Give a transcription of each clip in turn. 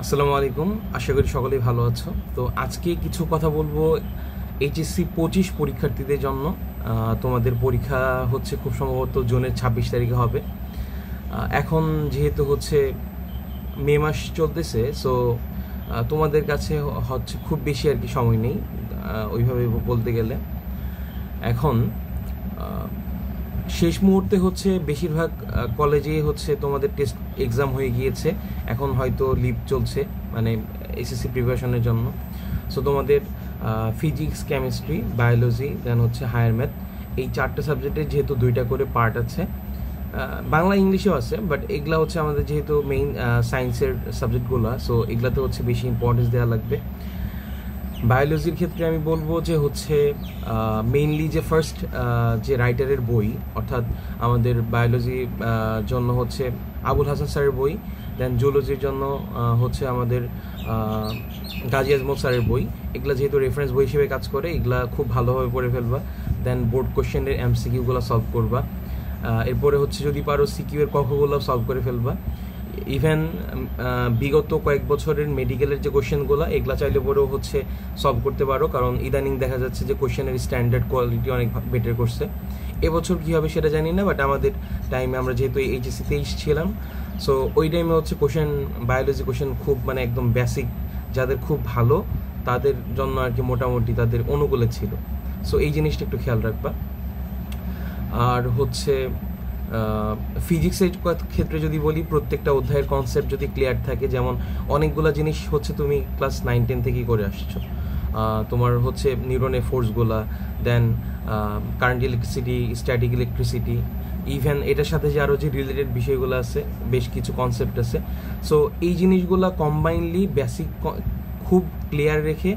আসসালামু আলাইকুম, আশা করি সকলেই ভালো আছো। তো আজকে কিছু কথা বলবো এইচএসসি 25 পরীক্ষার্থীদের জন্য। তোমাদের পরীক্ষা হচ্ছে খুব সম্ভবত জুনের 26 তারিখে হবে। এখন যেহেতু হচ্ছে মে মাস চলতেছে, সো তোমাদের কাছে হচ্ছে খুব বেশি আর কি সময় নেই ওইভাবে বলতে গেলে। এখন শেষ মুহূর্তে হচ্ছে বেশিরভাগ কলেজে হচ্ছে তোমাদের টেস্ট এক্সাম হয়ে গিয়েছে, এখন হয়তো লিভ চলছে মানে এসএসসি প্রিপারেশনের জন্য। সো তোমাদের ফিজিক্স, কেমিস্ট্রি, বায়োলজি, দেন হচ্ছে হায়ার ম্যাথ, এই 4টে সাবজেক্টের যেহেতু 2টা করে পার্ট আছে, বাংলা ইংলিশেও আছে, বাট এগুলা হচ্ছে আমাদের যেহেতু মেইন সায়েন্সের সাবজেক্টগুলো, সো এগুলাতে হচ্ছে বেশি ইম্পর্টেন্স দেওয়া লাগবে। বায়োলজির ক্ষেত্রে আমি বলবো যে হচ্ছে মেইনলি যে ফার্স্ট যে রাইটারের বই, অর্থাৎ আমাদের বায়োলজি জন্য হচ্ছে আবুল হাসান স্যারের বই, দেন জুলজির জন্য হচ্ছে আমাদের গাজী আজমল স্যারের বই। এগুলা যেহেতু রেফারেন্স বই হিসেবে কাজ করে, এগুলা খুব ভালোভাবে পড়ে ফেলবা। দেন বোর্ড কোশ্চেনের এমসিকিউগুলো সলভ করবা। এরপরে হচ্ছে যদি পারো সিকিউ এর কখগুলো সলভ করে ফেলবা। ইভেন বিগত কয়েক বছরের মেডিকেলের যে কোশ্চেনগুলো, এগুলা চাইলে পরেও হচ্ছে সলভ করতে পারো, কারণ ইদানিং দেখা যাচ্ছে যে কোশ্চেনের স্ট্যান্ডার্ড কোয়ালিটি অনেক বেটার করছে। এবছর কী হবে সেটা জানি না, বাট আমাদের টাইমে আমরা যেহেতু এইচএসসি 23 ছিলাম, সো ওই টাইমে হচ্ছে কোশ্চেন, বায়োলজি কোশ্চেন খুব মানে একদম বেসিক, যাদের খুব ভালো তাদের জন্য আর কি মোটামুটি তাদের অনুকূলে ছিল। সো এই জিনিসটা একটু খেয়াল রাখবা। আর হচ্ছে ফিজিক্সের ক্ষেত্রে যদি বলি, প্রত্যেকটা অধ্যায়ের কনসেপ্ট যদি ক্লিয়ার থাকে, যেমন অনেকগুলো জিনিস হচ্ছে তুমি ক্লাস 9-10 থেকেই করে আসছো, তোমার হচ্ছে নিউরনের ফোর্সগুলা, then current electricity, static electricity, even এটার সাথে যে আরও যে রিলেটেড বিষয়গুলো আছে, বেশ কিছু কনসেপ্ট আছে। সো এই জিনিসগুলো কম্বাইনলি বেসিক খুব ক্লিয়ার রেখে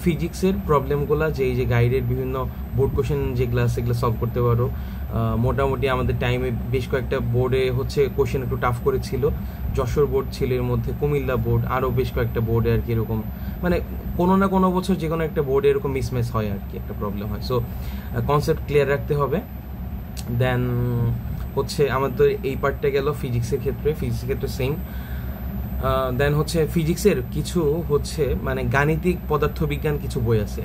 ফিজিক্সের প্রবলেমগুলো, যে এই যে গাইডের বিভিন্ন বোর্ড কোশ্চেন যেগুলো আছে, এগুলো সলভ করতে পারো। মোটামুটি আমাদের টাইমে বেশ কয়েকটা বোর্ডে হচ্ছে কোশ্চেন একটু টাফ করেছিল। যশোর বোর্ড ছিল এর মধ্যে, কুমিল্লা বোর্ড, আরও বেশ কয়েকটা বোর্ডে আর কি এরকম মানে কোনো না কোনো বছর যে কোনো একটা বোর্ডে এরকম মিসম্যাচ হয় আর কি, একটা প্রবলেম হয়। সো কনসেপ্ট ক্লিয়ার রাখতে হবে। দেন হচ্ছে আমাদের এই পার্টটা গেল ফিজিক্সের ক্ষেত্রে সেম। দেন হচ্ছে ফিজিক্সের কিছু হচ্ছে মানে গাণিতিক পদার্থবিজ্ঞান কিছু বই আছে,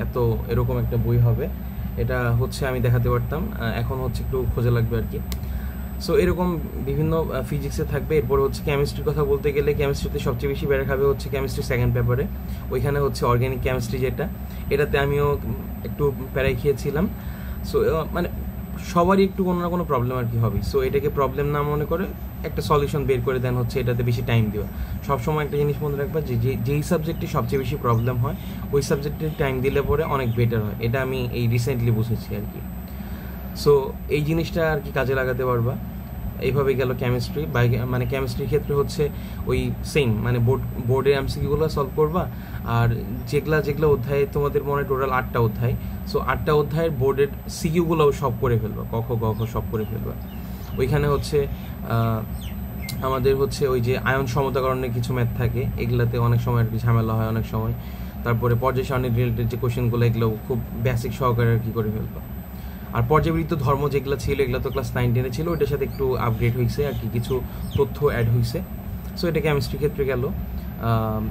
এরকম একটা বই হবে, এটা হচ্ছে আমি দেখাতে পারতাম, এখন হচ্ছে একটু খোঁজা লাগবে আর কি। সো এরকম বিভিন্ন ফিজিক্সে থাকবে। এরপরে হচ্ছে কেমিস্ট্রির কথা বলতে গেলে, কেমিস্ট্রিতে সবচেয়ে বেশি বেড়ে খাবে হচ্ছে কেমিস্ট্রি সেকেন্ড পেপারে। ওইখানে হচ্ছে অর্গ্যানিক কেমিস্ট্রি, এটাতে আমিও একটু প্যারাই খেয়েছিলাম। সো মানে সবারই একটু কোনো না কোনো প্রবলেম আর কি হবে। সো এটাকে প্রবলেম না মনে করে একটা সলিউশন বের করে দেন হচ্ছে এটাতে বেশি টাইম দেওয়া। সবসময় একটা জিনিস মনে রাখবা, যেই সাবজেক্টে সবচেয়ে বেশি প্রবলেম হয়, ওই সাবজেক্টে টাইম দিলে পরে অনেক বেটার হয়। এটা আমি এই রিসেন্টলি বুঝেছি আর কি। সো এই জিনিসটা আর কি কাজে লাগাতে পারবা। এইভাবে গেল কেমিস্ট্রি। মানে কেমিস্ট্রির ক্ষেত্রে হচ্ছে ওই সেম, মানে বোর্ডের এমসিকিউগুলো সলভ করবা। আর যেগুলা অধ্যায়ে তোমাদের মনে হয় টোটাল 8টা অধ্যায়, সো 8টা অধ্যায়ের বোর্ডের সিকিউগুলোও সব করে ফেলবা, ক খ সব করে ফেলবা। ওইখানে হচ্ছে আমাদের হচ্ছে ওই যে আয়ন সমতাকরণের কিছু ম্যাথ থাকে, এগুলাতে অনেক সময় আর কি ঝামেলা হয় অনেক সময়। তারপরে পর্যায় সারণীর রিলেটেড যে কোশ্চেনগুলো, এগুলো খুব বেসিক সহকারে আর কি করে ফেলবা। আর পর্যাবৃত্ত ধর্ম যেগুলো ছিল, এগুলো তো ক্লাস 9-10 ছিল, ওইটার সাথে একটু আপগ্রেড হয়েছে আর কি, কিছু তথ্য অ্যাড হয়েছে। সো এটা কেমিস্ট্রির ক্ষেত্রে গেল।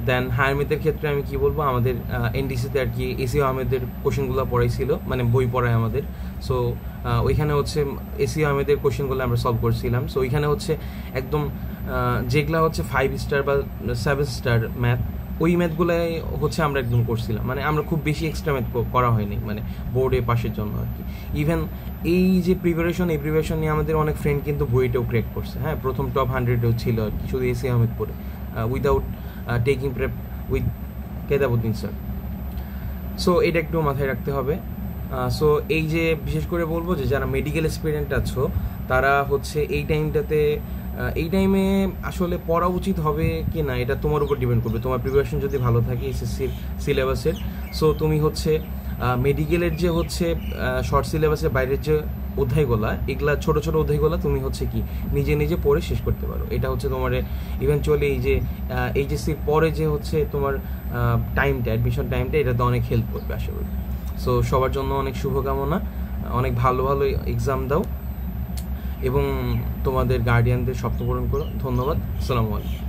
দেন হায়ার ম্যাথের ক্ষেত্রে আমি কি বলবো, আমাদের এনডিসিতে আর কি এসি আহমেদের কোশ্চেনগুলো পড়াইছিল, মানে বই পড়ায় আমাদের। সো ওইখানে হচ্ছে এসি আহমেদের কোশ্চেনগুলো আমরা সলভ করছিলাম। সো ওইখানে হচ্ছে একদম যেগুলো হচ্ছে 5 স্টার বা 7 স্টার ম্যাথ, ওই ম্যাথগুলাই হচ্ছে আমরা একদম করছিলাম, মানে আমরা খুব বেশি এক্সট্রা ম্যাথ করা হয়নি মানে বোর্ডে পাশের জন্য আর কি। ইভেন এই যে প্রিপারেশন নিয়ে আমাদের অনেক ফ্রেন্ড কিন্তু বইটাও ক্র্যাক করছে, হ্যাঁ, প্রথম টপ 100-এও ছিল আর কি, শুধু এসি আহমেদ পড়ে, without taking prep with Ketabuddin sir. So এটা একটু মাথায় রাখতে হবে। সো এই যে বিশেষ করে বলবো যে যারা মেডিকেল স্টুডেন্ট আছো, তারা হচ্ছে এই টাইমে আসলে পড়া উচিত হবে কি না, এটা তোমার উপর ডিপেন্ড করবে। তোমার প্রিপারেশন যদি ভালো থাকে এসএসসির সিলেবাসের, সো তুমি হচ্ছে মেডিকেলের যে হচ্ছে শর্ট সিলেবাসের বাইরের যে অধ্যায়গুলা, এগুলা ছোট অধ্যায়গুলা তুমি হচ্ছে কি নিজে পড়ে শেষ করতে পারো। এটা হচ্ছে তোমার ইভেনচুয়ালি এই যে এইচএসসির পরে যে হচ্ছে তোমার অ্যাডমিশন টাইমটা, এটাতে অনেক হেল্প করবে আশা করি। সো সবার জন্য অনেক শুভকামনা, অনেক ভালো এক্সাম দাও এবং তোমাদের গার্ডিয়ানদের স্বপ্ন পূরণ করো। ধন্যবাদ। আসসালামু আলাইকুম।